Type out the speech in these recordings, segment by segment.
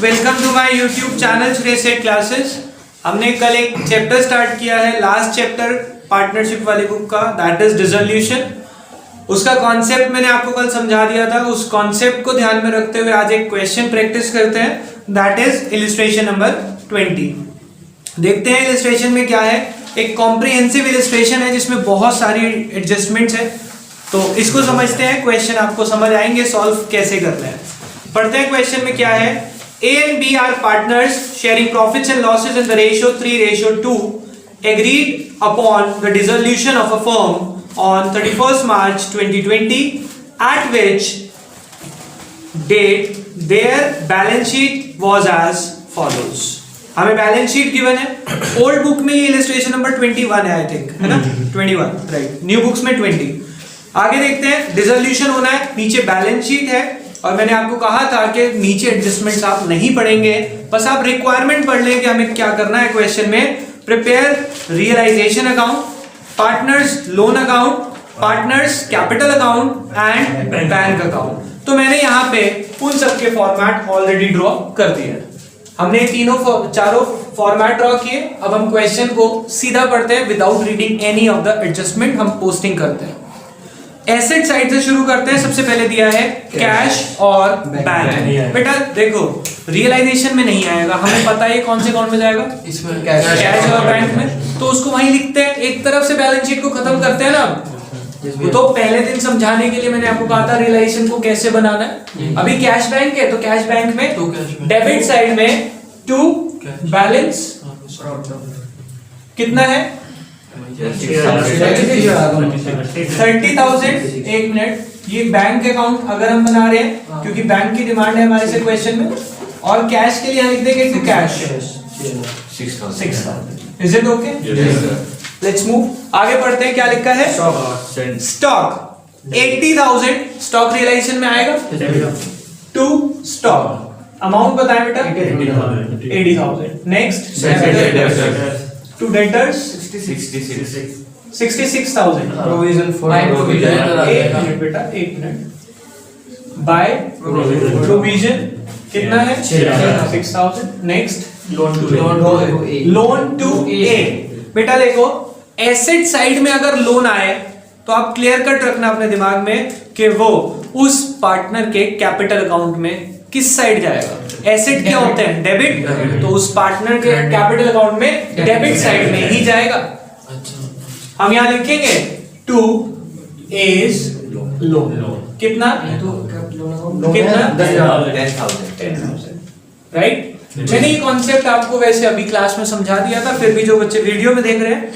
Welcome to my YouTube channel Shrey Seth classes. हमने कल एक चैप्टर स्टार्ट किया है, लास्ट चैप्टर पार्टनरशिप वाली बुक का, दैट इज डिसोल्यूशन। उसका कॉन्सेप्ट मैंने आपको कल समझा दिया था। उस कॉन्सेप्ट को ध्यान में रखते हुए आज एक क्वेश्चन प्रैक्टिस करते हैं, दैट इज इलिस्ट्रेशन नंबर 20। देखते हैं इलिस्ट्रेशन में क्या है। एक कॉम्प्रिहेंसिव इलिस्ट्रेशन है जिसमें बहुत सारी एडजस्टमेंट्स है, तो इसको समझते हैं। क्वेश्चन आपको समझ आएंगे सॉल्व कैसे करना है। पढ़ते हैं क्वेश्चन में क्या है। A and B are partners sharing profits and losses in the ratio 3:2, agreed upon the dissolution of a firm on 31st March 2020, at which date their balance sheet was as follows। हमें balance sheet given है। Old book में ये illustration number 21 है, I think, है ना? 21, right. New books में 20। आगे देखते हैं, डिसोल्यूशन होना है, नीचे बैलेंस शीट है, और मैंने आपको कहा था कि नीचे एडजस्टमेंट्स आप नहीं पढ़ेंगे, बस आप रिक्वायरमेंट पढ़ लें कि हमें क्या करना है क्वेश्चन में। Prepare realisation account, partners loan account, partners capital account and bank account. तो मैंने यहाँ पे उन सबके फॉर्मेट ऑलरेडी ड्रॉ कर दिए। हमने चारों फॉर्मेट ड्रॉ किए। अब हम क्वेश्चन को सीधा पढ़ते हैं without reading any of the adjustment. हम पोस्टिंग करते हैं। एसेट साइड से शुरू करते हैं। सबसे पहले दिया है कैश और बैंक। बेटा देखो, रियलाइजेशन में नहीं आएगा, हमें पता है कौन से अकाउंट में जाएगा, इसमें कैश और बैंक में, तो उसको वहीं लिखते हैं। एक तरफ से बैलेंस शीट को खत्म करते हैं ना। तो पहले दिन समझाने के लिए मैंने आपको कहा था रियलाइजेशन को कैसे बनाना है। अभी कैश बैंक है, तो कैश बैंक में डेबिट साइड में टू बैलेंस कितना है 30,000। एक मिनट, ये बैंक अकाउंट अगर हम बना रहे हैं क्योंकि बैंक की डिमांड है हमारे से क्वेश्चन में, और कैश के लिए हम लिख देंगे to cash 6,000। Is it okay? Let's move. आगे पढ़ते हैं, क्या लिखा है। स्टॉक 80,000 स्टॉक रियलाइजेशन में आएगा। टू स्टॉक अमाउंट बताएं बेटा 80,000। Next to debtors 66,000। Provision for एक मिनट बेटा, एक मिनट। बाय प्रोविजन कितना है 6,000। Next loan to A. बेटा देखो, एसेट साइड में अगर लोन आए तो आप क्लियर कट रखना अपने दिमाग में कि वो उस पार्टनर के कैपिटल अकाउंट में किस साइड जाएगा। एसेट क्या होते हैं, डेबिट, तो उस पार्टनर के कैपिटल अकाउंट में डेबिट साइड में ही जाएगा। हम यहां लिखेंगे टू इज लोन। कितना 10,000, राइट। मैंने ये कॉन्सेप्ट आपको वैसे अभी क्लास में समझा दिया था, फिर भी जो बच्चे वीडियो में देख रहे हैं,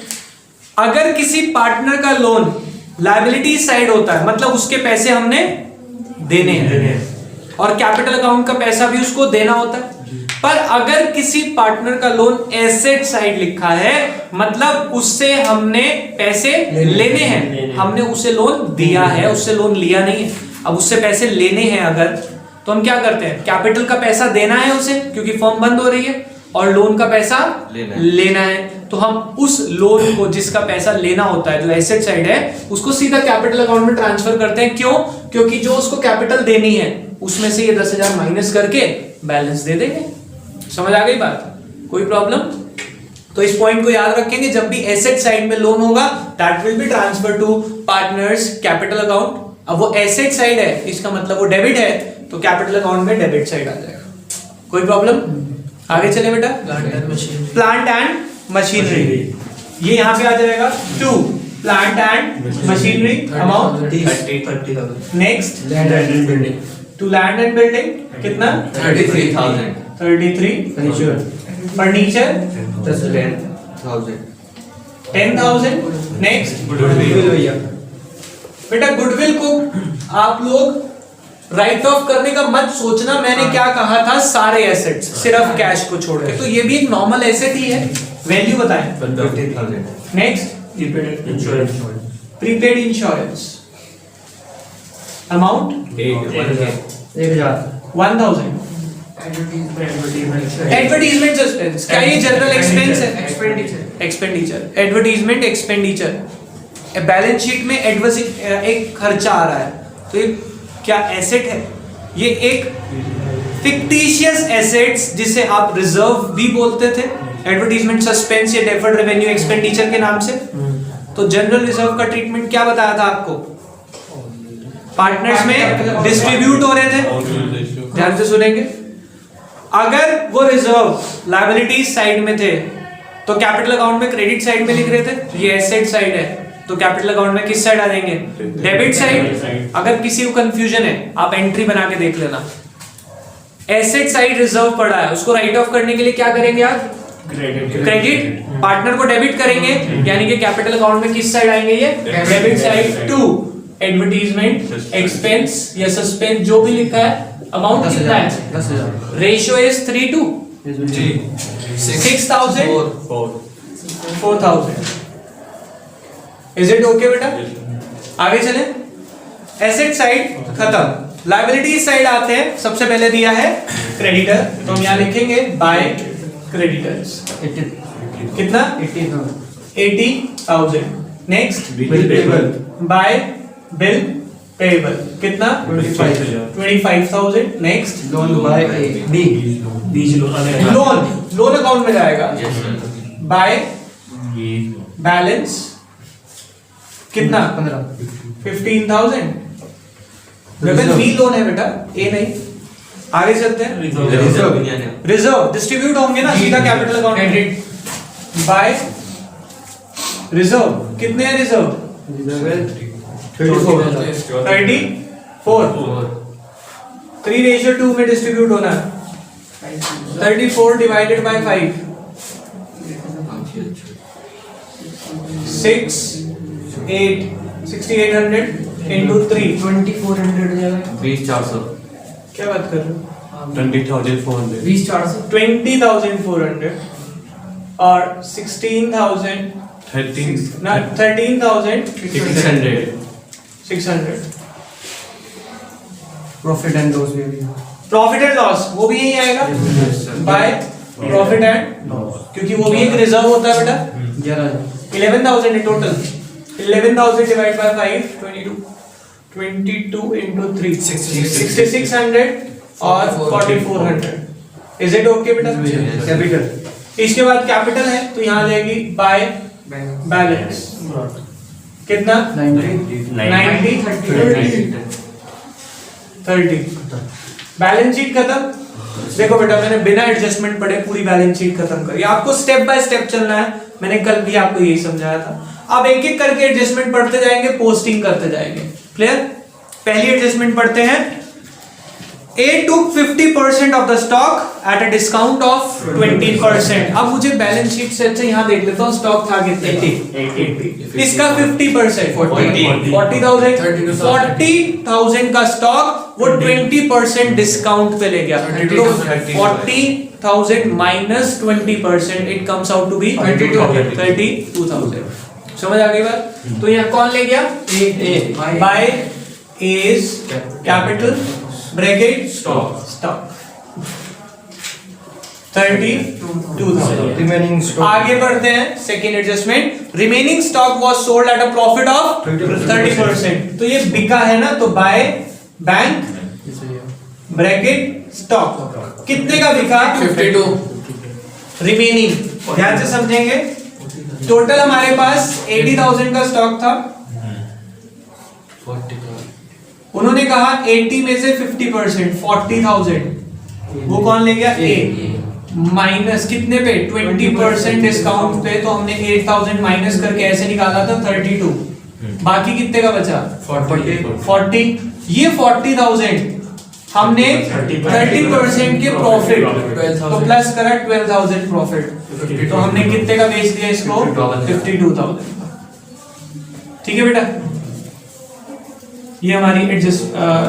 अगर किसी पार्टनर का लोन लायबिलिटी साइड होता है, मतलब उसके पैसे हमने देने हैं और कैपिटल अकाउंट का पैसा भी उसको देना होता है। पर अगर किसी पार्टनर का लोन एसेट साइड लिखा है, मतलब उससे हमने पैसे लेने हैं, हमने उसे लोन दिया है, उससे लोन लिया नहीं है। अब उससे पैसे लेने हैं अगर, तो हम क्या करते हैं, कैपिटल का पैसा देना है उसे क्योंकि फर्म बंद हो रही है, और लोन का पैसा लेना है। तो हम उस लोन को जिसका पैसा लेना होता है, जो एसेट साइड है, उसको सीधा कैपिटल अकाउंट में ट्रांसफर करते हैं। क्यों? क्योंकि जो उसको कैपिटल देनी है उसमें से ये 10,000 माइनस करके बैलेंस दे देंगे। समझ आ गई बात? कोई प्रॉब्लम? तो इस पॉइंट को याद रखेंगे, जब भी एसेट साइड में लोन होगा that will be transfer to partners capital account. अब वो एसेट साइड है, इसका मतलब वो डेबिट है, तो कैपिटल अकाउंट में डेबिट साइड आ जाएगा। कोई प्रॉब्लम? आगे चले बेटा। प्लांट एंड मशीनरी, ये यहाँ पे आ जाएगा to plant and machinery amount 30,000। Next land and building, to land and building कितना 33,000। 33 फर्नीचर 10,000। नेक्स्ट गुडविल भैया। बेटा गुडविल को आप लोग राइट ऑफ करने का मत सोचना। मैंने क्या कहा था, सारे एसेट्स सिर्फ कैश को छोड़ के, तो ये भी एक नॉर्मल एसेट ही है। वैल्यू बताएं 50,000। Next prepaid insurance amount 1,000। Advertisement expense, क्या ये जनरल एक्सपेंस है? Expenditure, advertisement expenditure. Balance sheet में एक खर्चा आ रहा है, तो ये क्या एसेट है? ये एक फिक्टिशियस एसेट्स जिसे आप रिजर्व भी बोलते थे, एडवर्टाइजमेंट सस्पेंस या डेफर्ड रेवेन्यू एक्सपेंडिचर के नाम से। तो जनरल रिजर्व का ट्रीटमेंट क्या बताया था आपको? पार्टनर्स में डिस्ट्रीब्यूट हो रहे थे, ध्यान से सुनेंगे। अगर वो रिजर्व लायबिलिटीज साइड में थे तो कैपिटल अकाउंट में क्रेडिट साइड में लिख रहे थे, ये एसेट साइड है तो कैपिटल अकाउंट में किस साइड आ जाएंगे? Debit side. अगर किसी को कंफ्यूजन है आप एंट्री बना के देख लेना, एसेट साइड रिजर्व पड़ा है, उसको राइट ऑफ करने के लिए क्या करेंगे आप? क्रेडिट। पार्टनर को डेबिट करेंगे, यानी कि कैपिटल अकाउंट में किस साइड आएंगे? ये debit side. To advertisement expense या सस्पेंस जो भी लिखा है, अमाउंट कितना है? 10,000। Ratio is 3:2। 6,000 4,000। Is it okay बेटा? आगे चले। एसेट साइड खत्म, लायबिलिटी साइड आते हैं। सबसे पहले दिया है क्रेडिटर, तो हम यहाँ लिखेंगे बाय क्रेडिटर्स। कितना? 80,000। Next bill payable. Bye bill payable कितना? 25,000। Next loan by loan account में जाएगा। बाय बैलेंस कितना? 15,000। बी लोन है बेटा, ए नहीं। आगे चलते हैं। रिजर्व डिस्ट्रीब्यूट होंगे ना सीधा कैपिटल अकाउंट में। बाय रिजर्व कितने हैं? रिजर्व 34। 3:2 में डिस्ट्रीब्यूट होना है। 34 डिवाइडेड बाय 5 6,800 into 3 2400 हो जाएगा। 20,400। क्या बात कर रहे हो? 20,400। 20,400 20,400 और 16,000 ना 13,600 प्रॉफिट एंड लॉस में भी प्रॉफिट एंड लॉस वो भी यही आएगा बाय प्रॉफिट एंड क्योंकि वो भी एक रिजर्व होता है बेटा। 11,000 है टोटल। 11,000 डिवाइड बाय 5 22 into 3 6,600 और 4,400। इज इट ओके बेटा? कैपिटल। इसके बाद कैपिटल है तो यहाँ जाएगी बाय बैलेंस कितना? 90 30। बैलेंस शीट खत्म। देखो बेटा मैंने बिना एडजस्टमेंट पढ़े पूरी बैलेंस शीट खत्म करी। आपको स्टेप बाय स्टेप चलना है, मैंने कल भी आपको यही समझाया था। अब एक एक करके एडजस्टमेंट पढ़ते जाएंगे, पोस्टिंग करते जाएंगे। क्लियर? पहली एडजस्टमेंट पढ़ते हैं। A took 50% of the stock at a discount of 20%। अब मुझे बैलेंस शीट से अच्छा यहाँ देख लेता हूँ स्टॉक था कितने? 80। इसका 50% 40,000 40,000 का स्टॉक वो 20% डिस्काउंट पे ले गया। तो 40,000 minus 20% it comes out to be 32,000। समझ आ गई बात? तो यहाँ कौन ले गया? A by A's capital bracket stock 32,000। Remaining stock. आगे बढ़ते हैं। Second adjustment, remaining stock was sold at a profit of 30%। तो ये बिका है ना, तो बाय बैंक ब्रैकेट स्टॉक कितने का बिका? 52। रिमेनिंग ध्यान से समझेंगे। टोटल हमारे पास 80,000 का स्टॉक था। उन्होंने कहा 80 में से 50% 40,000 वो कौन ले गया? ए माइनस कितने पे? 20% डिस्काउंट पे। तो हमने 8,000 माइनस करके ऐसे निकाला था 32। बाकी कितने का बचा? 40। ये 40,000 हमने 30% के प्रॉफिट तो प्लस करा 12,000 प्रॉफिट। तो हमने कितने का बेच दिया इसको? 52,000। ठीक है बेटा, ये हमारी एडजस्ट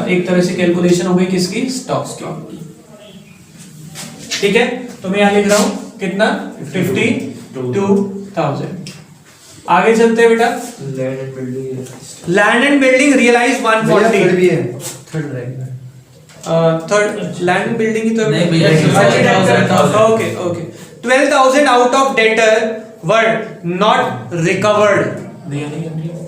एक तरह से कैलकुलेशन हो गई किसकी? स्टॉक्स की। ठीक है, तो मैं यहां लिख रहा हूं कितना? 52,000। आगे चलते हैं बेटा। लैंड एंड बिल्डिंग रियलाइज 140 भी है। थर्ड रहेगा। थर्ड लैंड एंड बिल्डिंग ही तो नहीं भैया, okay okay 12,000 out of debtor were not recovered.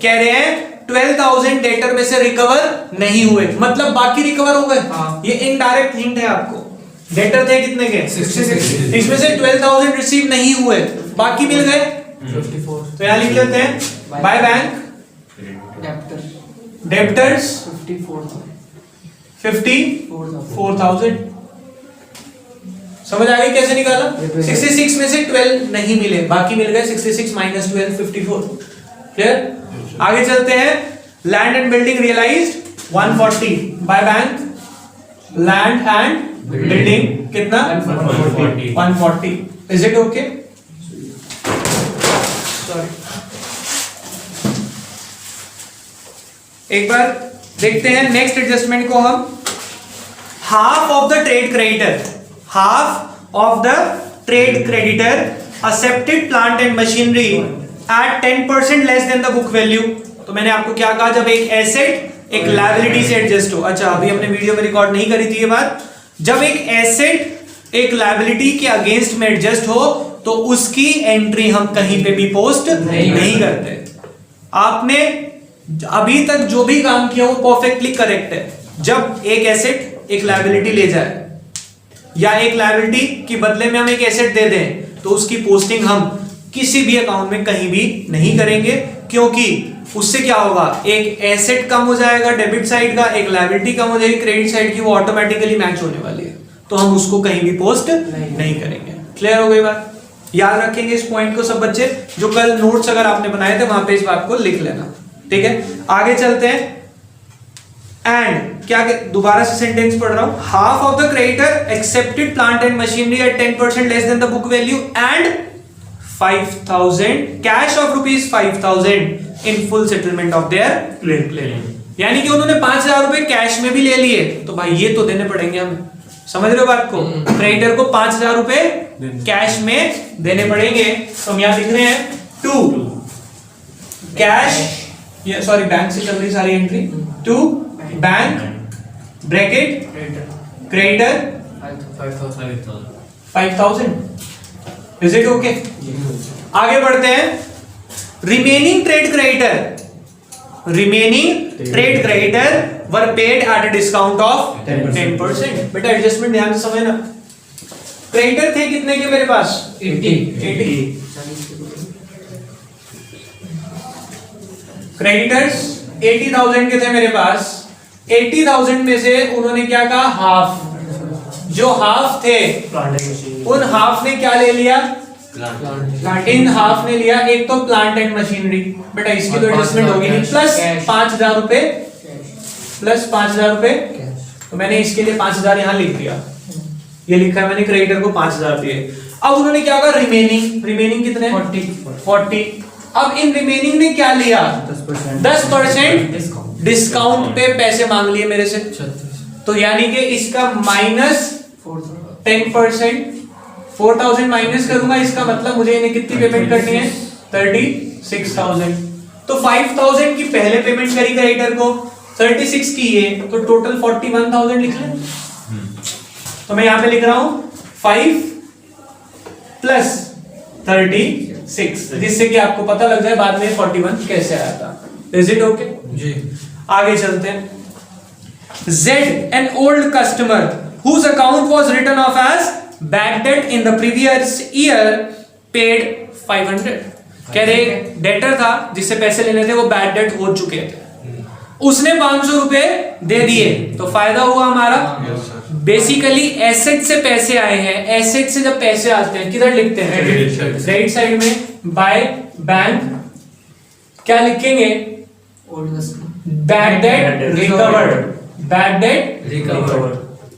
कह रहे हैं 12,000 डेटर में से रिकवर नहीं हुए, मतलब बाकी रिकवर हो गए। ये इनडायरेक्ट हिंट है आपको डेटर थे कितने के 66। इसमें से 12,000 रिसीव नहीं हुए, बाकी मिल गए 54 तो यहाँ लिख लेते हैं बाय बैंक डेप्टर डेप्टर्स 54,000 54,000। समझ आ गई कैसे निकाला? 66 में से 12 नहीं मिले, बाकी मिल गए 66 माइनस 12 54। क्लियर? आगे चलते हैं। Land and building realised 140 by bank land and building कितना 140। Is it okay? सॉरी, एक बार देखते हैं नेक्स्ट एडजस्टमेंट को हम। Half of the trade creditor, half of the trade creditor accepted plant and machinery at 10% less than the book value. तो मैंने आपको क्या कहा, जब एक एसेट एक लायबिलिटी से एडजस्ट हो, अच्छा अभी हमने वीडियो में रिकॉर्ड नहीं करी थी ये बात, जब एक एसेट एक लायबिलिटी के अगेंस्ट में एडजस्ट हो तो उसकी एंट्री हम कहीं पे भी पोस्ट नहीं करते। आपने अभी तक जो भी काम किया वो परफेक्टली करेक्ट है। जब एक एसेट एक लायबिलिटी ले जाए या एक लायबिलिटी के बदले में हम एक एसेट दे दें तो उसकी पोस्टिंग हम किसी भी अकाउंट में कहीं भी नहीं करेंगे, क्योंकि उससे क्या होगा, एक एसेट कम हो जाएगा डेबिट साइड का, एक लायबिलिटी कम हो जाएगी क्रेडिट साइड की, वो ऑटोमेटिकली मैच होने वाली है, तो हम उसको कहीं भी पोस्ट नहीं करेंगे। क्लियर हो गई बात? याद रखेंगे इस पॉइंट को सब बच्चे, जो कल नोट्स अगर आपने बनाए थे वहां पे इस बात को लिख लेना, ठीक है? आगे चलते हैं। एंड क्या, दोबारा से सेंटेंस पढ़ रहा हूं। Half of the creditor accepted plant and machinery at 10% less than the book value and 5,000 cash of ₹5,000 in full settlement of their claim. यानी कि उन्होंने 5,000 रुपए कैश में भी ले लिए, तो भाई ये तो देने पड़ेंगे हमें। समझ रहे हो बात को? क्रेडिटर को 5,000 रुपए कैश में देने पड़ेंगे। तो हम यहां लिख रहे हैं टू कैश, ये सॉरी बैंक से चल रही सारी entry, to bank bracket creditor 5,000। Is it okay? आगे बढ़ते हैं। Remaining trade creditor were paid at a discount of 10%। बेटा एडजस्टमेंट ध्यान से समझना। क्रेडिटर थे कितने के मेरे पास 80। क्रेडिटर्स 80,000 के थे मेरे पास। 80,000 में से उन्होंने क्या कहा, हाफ, जो हाफ थे उन हाफ ने क्या ले लिया, इन हाफ ने लिया एक तो प्लांट एंड मशीनरी, बेटा इसकी तो एडजस्टमेंट होगी नहीं, प्लस 5,000 रुपए, प्लस 5,000 रुपए, तो मैंने इसके लिए 5,000 यहां लिख दिया, ये लिखा है मैंने क्रेडिटर को 5,000 दिए। अब उन्होंने क्या कहा, रिमेनिंग कितने 40। अब इन रिमेनिंग ने क्या लिया, 10% डिस्काउंट पे पैसे मांग लिए मेरे से, तो यानी कि इसका माइनस 10%, 4,000 माइनस करूंगा, इसका मतलब मुझे इन्हें कितनी पेमेंट करनी है 36,000। तो 5,000 की पहले पेमेंट करी क्रेडिटर को, 36 की ये, तो टोटल 41,000 लिख लें। तो मैं यहां पे लिख रहा हूं 5 प्लस 36, जिससे कि आपको पता लग जाए बाद में 41 कैसे आया था। इज इट ओके जी? आगे चलते हैं। Z, an old customer whose account was written off as bad debt in the previous year, paid 500। कह रहे डेटर था जिससे पैसे लेने थे, वो बैड डेट हो चुके थे, उसने 500 रुपए दे दिए, तो फायदा हुआ हमारा। बेसिकली एसेट से पैसे आए हैं, एसेट से जब पैसे आते हैं किधर लिखते हैं, क्रेडिट साइड में, बाय बैंक क्या लिखेंगे, bad debt recovered, bad debt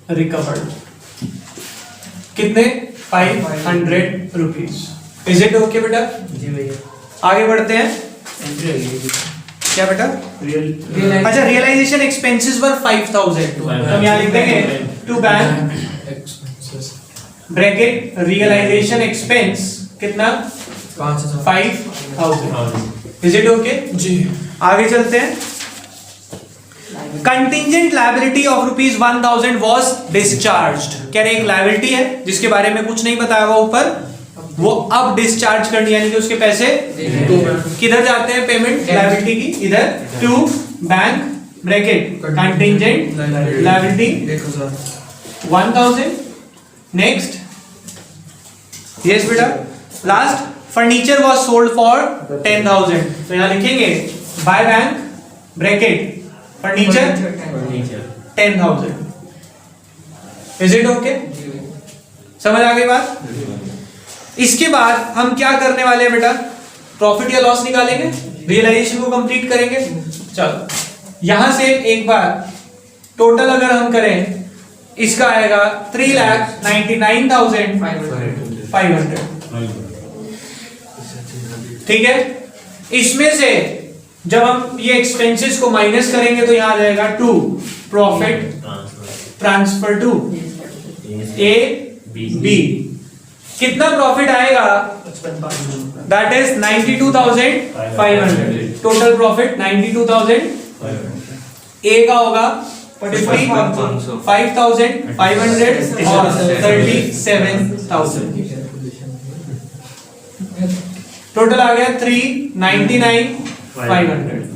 recovered कितने 500 रुपीज। इज इट ओके बेटा? जी भैया। आगे बढ़ते हैं। क्या बेटा? अच्छा, रियलाइजेशन एक्सपेंसेस वर 5,000, हम यहाँ लिख देंगे to bank bracket realisation expense कितना 5,000। इज इट ओके जी? आगे चलते हैं। Contingent liability of ₹1,000 was discharged. कह रहे एक लायबिलिटी है जिसके बारे में कुछ नहीं बताया हुआ ऊपर, वो अब डिस्चार्ज करनी, यानी कि उसके पैसे किधर जाते हैं, पेमेंट लायबिलिटी की, इधर to bank bracket contingent liability 1,000 next, yes बेटा, last, furniture was sold for 10,000, तो यहां लिखेंगे by bank bracket furniture 10,000. Is it okay? समझ आ गई बात? इसके बाद हम क्या करने वाले हैं बेटा, प्रॉफिट या लॉस निकालेंगे, रियलाइजेशन को कंप्लीट करेंगे. चलो यहां से एक बार टोटल अगर हम करें, इसका आएगा 3,99,500. ठीक है, इसमें से जब हम ये एक्सपेंसेस को माइनस करेंगे तो यहां आ जाएगा 2 profit transfer to A B. कितना प्रॉफिट आएगा? That is 92,500. Total profit 92,000. A का होगा 5,500 और 37,000. टोटल आ गया 399,500.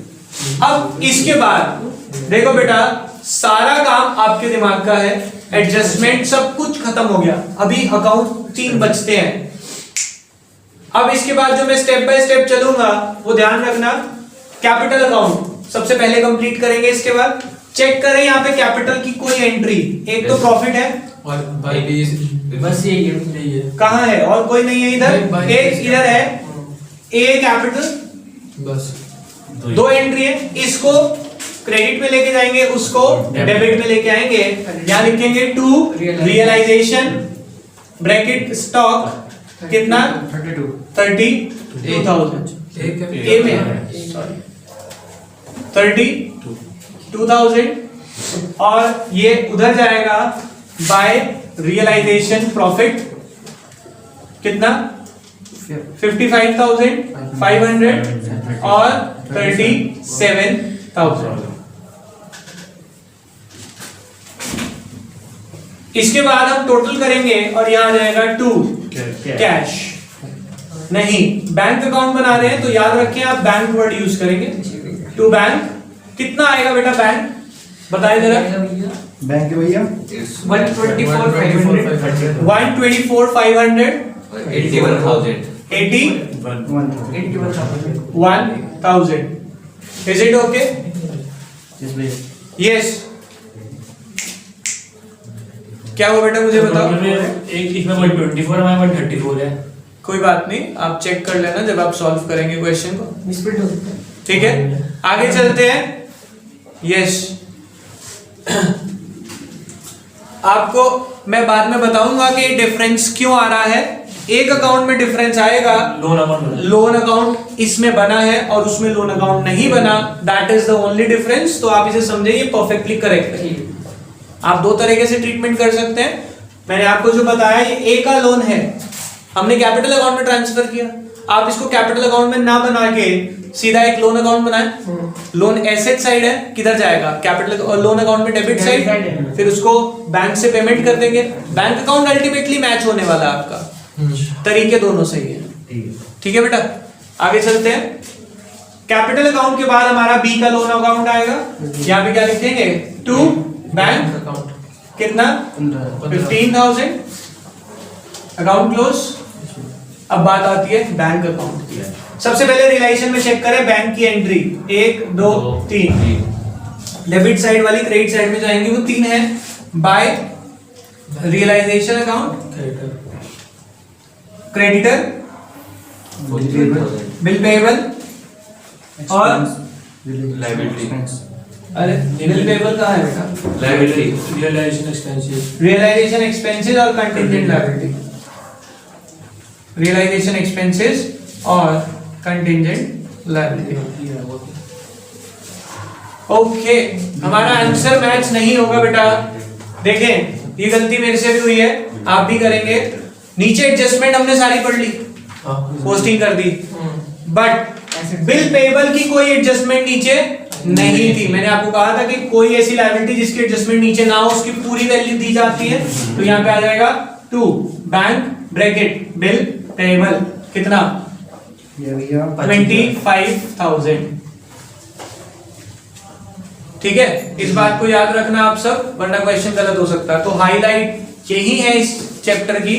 अब इसके बाद देखो बेटा, सारा काम आपके दिमाग का है, एडजस्टमेंट सब कुछ खत्म हो गया, अभी अकाउंट 3 बचते हैं. अब इसके बाद जो मैं स्टेप बाय स्टेप चलूंगा वो ध्यान रखना. कैपिटल अकाउंट सबसे पहले कंप्लीट करेंगे, इसके बाद चेक करें यहाँ पे कैपिटल की कोई एंट्री. एक तो प्रॉफिट है और भाई बस यही है. कहाँ है, और कोई नहीं है इधर, एक इधर है ए कैपिटल, बस 2 एंट्री है. इसको क्रेडिट में लेके जाएंगे, उसको डेबिट में लेके आएंगे. यहाँ लिखेंगे टू रियलाइजेशन ब्रैकेट स्टॉक कितना 32,000. ए में 32,000 और ये उधर जाएगा बाय रियलाइजेशन प्रॉफिट कितना 55,500 और 37,000. इसके बाद हम टोटल करेंगे और यहां आ जाएगा 2 कैश. नहीं, बैंक अकाउंट बना रहे हैं तो याद रखें आप बैंक वर्ड यूज करेंगे. टू बैंक कितना आएगा बेटा, बैंक बताइए जरा. बैंक के भैया 124,500 124,500 81,000. 81,000. Is it okay? Yes. क्या हुआ बेटा, मुझे बताओ. एक इसमें 124 है, 134 है. कोई बात नहीं, आप चेक कर लेना जब आप सॉल्व करेंगे क्वेश्चन को. ठीक है, आगे चलते हैं. यस, आपको मैं बाद में बताऊंगा कि डिफरेंस क्यों आ रहा है. एक अकाउंट में डिफरेंस आएगा, लोन अकाउंट इसमें बना है और उसमें लोन अकाउंट नहीं बना. That is the only difference. तो आप इसे समझिए, परफेक्टली करेक्ट है. आप 2 तरीके से ट्रीटमेंट कर सकते हैं. मैंने आपको जो बताया, ये ए का लोन है, हमने कैपिटल अकाउंट में ट्रांसफर किया. आप इसको कैपिटल अकाउंट में ना बना के सीधा एक लोन अकाउंट बनाएं. लोन एसेट साइड है, किधर जाएगा, कैपिटल और लोन अकाउंट में डेबिट साइड. फिर उसको बैंक से पेमेंट कर देंगे. बैंक अकाउंट अल्टीमेटली मैच होने वाला है आपका. तरीके दोनों सही है. ठीक है बेटा, आगे चलते हैं. कैपिटल अकाउंट के बाद हमारा बी का लोन अकाउंट आएगा. यहाँ पे क्या लिखेंगे, टू बैंक अकाउंट कितना 15,000. Account close. अब बात आती है बैंक अकाउंट की. सबसे पहले रिलेशन में चेक करें बैंक की एंट्री 1 2 3. डेबिट साइड वाली क्रेडिट साइड में जाएंगे, वो 3 है. By realisation account, creditor, bill payable और Liability. अरे बिल पेएबल कहाँ है बेटा, Liability. रियलाइजेशन एक्सपेंसेस और कंटिंजेंट लायबिलिटी. रियलाइजेशन एक्सपेंसेस और कंटिंजेंट लायबिलिटी. ओके, हमारा आंसर मैच नहीं होगा बेटा. देखें, ये गलती मेरे से भी हुई है, आप भी करेंगे. नीचे एडजस्टमेंट हमने सारी पढ़ ली, पोस्टिंग कर दी, बट बिल पेएबल की कोई एडजस्टमेंट नीचे नहीं थी. मैंने आपको कहा था कि कोई ऐसी लायबिलिटी जिसकी एडजस्टमेंट नीचे ना हो, उसकी पूरी वैल्यू दी जाती है. तो यहाँ पे आ जाएगा 2 बैंक ब्रैकेट बिल पेएबल कितना 25,000. ठीक है, इस बात को याद रखना आप सब, वरना क्वेश्चन गलत हो सकता है. तो हाईलाइट यही है इस चैप्टर की।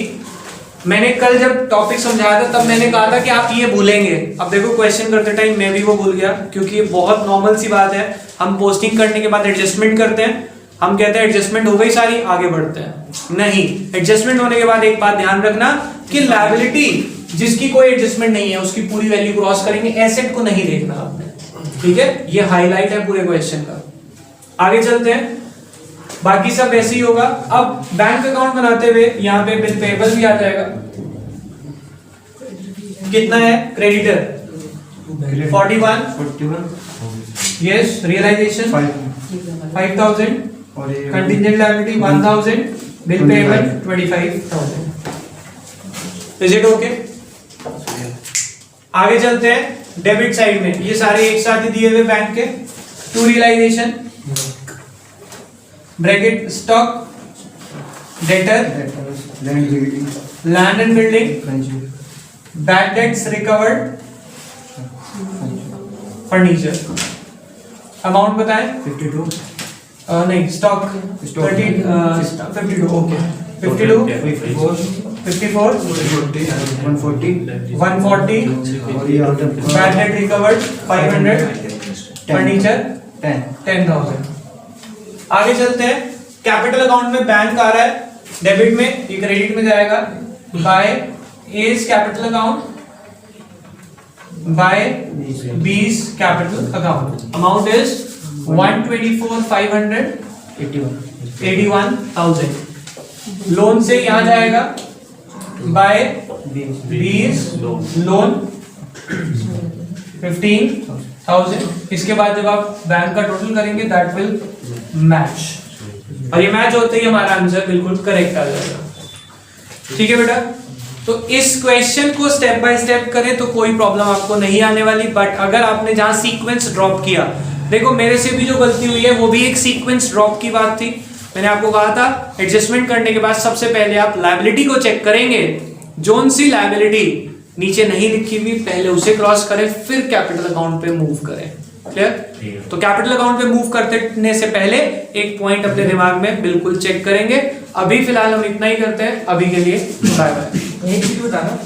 मैंने कल जब टॉपिक समझाया था तब मैंने कहा था कि आप ये भूलेंगे। अब देखो क्वेश्चन करते टाइम मैं भी वो भूल गया, क्योंकि ये बहुत नॉर्मल सी बात है। हम पोस्टिंग करने के बाद एडजस्टमेंट करते हैं, हम कहते हैं एडजस्टमेंट हो गई सारी, आगे बढ़ते हैं। नहीं, एडजस्टमेंट होने के बाद एक बात ध्यान रखना कि लायबिलिटी जिसकी कोई एडजस्टमेंट नहीं है उसकी पूरी वैल्यू क्रॉस करेंगे, एसेट को नहीं देखना आपने, ठीक है। ये हाईलाइट है पूरे क्वेश्चन का। आगे चलते हैं, बाकी सब वैसे ही होगा। अब बैंक अकाउंट बनाते हुए यहाँ पे बिल पेबल भी आ जाएगा। कितना है creditor 41, yes, realisation 5000, contingent liability 1000, bill payable 25,000। Is it okay? आगे चलते हैं डेबिट साइड में, ये सारे एक साथ ही दिए हुए बैंक के। To realization, bracket stock, debtor, land and building, bad debts recovered, furniture. Amount बताएं। 52, नहीं, stock 30, 52, okay, 52, 54, 140, bad debt recovered 500, furniture 10,000। आगे चलते हैं, कैपिटल अकाउंट में बैंक आ रहा है, डेबिट में, ये क्रेडिट में जाएगा। By A's capital account, by B's capital account. Amount is 124,500, 81,000। Loan से यहां जाएगा बाय बीस लोन 15,000। इसके बाद जब आप बैंक का टोटल करेंगे दैट विल मैच, और ये मैच होते ही हमारा आंसर बिल्कुल करेक्ट आ जाएगा। ठीक है बेटा, तो इस क्वेश्चन को स्टेप बाय स्टेप करें तो कोई प्रॉब्लम आपको नहीं आने वाली। बट अगर आपने जहां सीक्वेंस ड्रॉप किया, देखो मेरे से भी जो गलती हुई है वो भी एक सीक्वेंस ड्रॉप की बात थी। मैंने आपको कहा था एडजस्टमेंट करने के बाद सबसे पहले आप लायबिलिटी को चेक करेंगे, जोन सी लायबिलिटी नीचे नहीं लिखी हुई पहले उसे क्रॉस करें, फिर कैपिटल अकाउंट पे मूव करें। क्लियर? तो कैपिटल अकाउंट पे मूव करने से पहले एक पॉइंट अपने दिमाग में बिल्कुल चेक करेंगे। अभी फिलहाल हम इतना ही करते हैं, अभी के लिए बाय बाय। एक चीज बताना,